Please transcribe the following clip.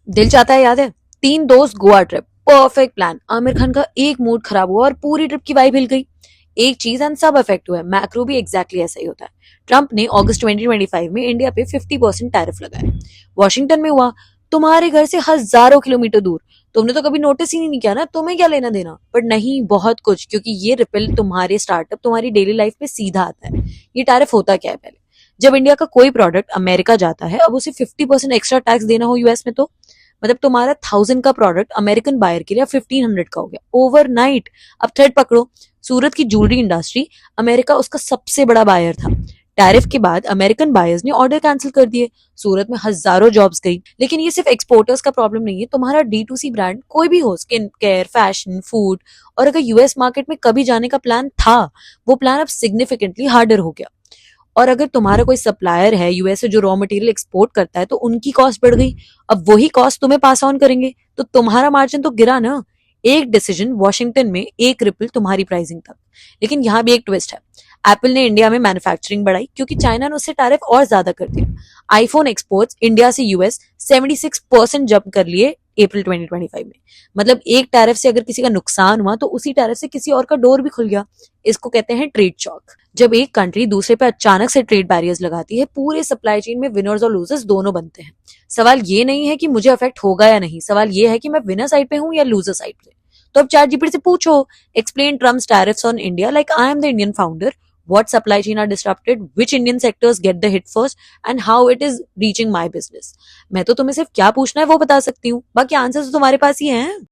दिल चाहता है, याद है, 3 दोस्त Goa trip, perfect plan, Aamir Khan का एक मूड खराब हुआ और पूरी ट्रिप की वाइब हिल गई। एक चीज एंड सब इफेक्ट हुआ। मैक्रो भी एग्जैक्टली ऐसा ही होता है। ट्रम्प ने अगस्त 2025 में इंडिया पे 50% टैरिफ लगाया। वॉशिंगटन में हुआ, तुम्हारे घर से हजारों किलोमीटर दूर। तुमने तो कभी नोटिस ही नहीं किया ना, तुम्हें क्या लेना देना। बट नहीं, बहुत कुछ, क्योंकि ये रिपल तुम्हारे स्टार्टअप, तुम्हारी डेली लाइफ में सीधा आता है। ये टैरिफ होता क्या है पहले? जब इंडिया का कोई प्रोडक्ट अमेरिका जाता है, अब उसे 50% एक्स्ट्रा टैक्स देना हो यूएस में, तो मतलब तुम्हारा 1000 का प्रोडक्ट अमेरिकन बायर के लिए 1500 का हो गया ओवरनाइट। अब थ्रेड पकड़ो, सूरत की ज्वेलरी इंडस्ट्री, अमेरिका उसका सबसे बड़ा बायर था। टैरिफ के बाद अमेरिकन बायर्स ने ऑर्डर कैंसिल कर दिए। सूरत में हजारों जॉब्स गई। लेकिन ये सिर्फ एक्सपोर्टर्स का प्रॉब्लम नहीं है। तुम्हारा D2C ब्रांड कोई भी हो, स्किन केयर, फैशन, फूड, और अगर यूएस मार्केट में कभी जाने का प्लान था, वो प्लान अब सिग्निफिकेंटली हार्डर हो गया। और अगर तुम्हारा कोई सप्लायर है यूएस से जो रॉ मटेरियल एक्सपोर्ट करता है, तो उनकी कॉस्ट बढ़ गई। अब वही कॉस्ट तुम्हें पास ऑन करेंगे, तो तुम्हारा मार्जिन तो गिरा ना। एक डिसीजन वॉशिंगटन में, एक रिपल तुम्हारी प्राइसिंग तक। लेकिन यहाँ भी एक ट्विस्ट है। एप्पल ने इंडिया में मैन्युफैक्चरिंग बढ़ाई क्योंकि चाइना ने उससे टैरिफ और ज्यादा कर दिया। आईफोन एक्सपोर्ट्स इंडिया से यूएस 76% जब्त कर लिए अप्रैल 2025 में। मतलब एक टैरिफ से अगर किसी का नुकसान हुआ, तो उसी टैरिफ से किसी और का डोर भी खुल गया। इसको कहते हैं ट्रेड शॉक। जब एक कंट्री दूसरे पे अचानक से ट्रेड बैरियर्स लगाती है, पूरे सप्लाई चेन में विनर्स और लूजर्स दोनों बनते हैं। सवाल ये नहीं है कि मुझे अफेक्ट होगा या नहीं, सवाल ये है कि मैं विनर साइड पे हूं या लूजर साइड पे। तो अब चैट जीपीटी से पूछो, explain Trump's tariffs on India like I am the Indian founder, what supply chain are disrupted, which Indian sectors get the hit first, and how it is reaching my business। मैं तो तुम्हें सिर्फ क्या पूछना है वो बता सकती हूँ, बाकी आंसर तो तुम्हारे पास ही हैं।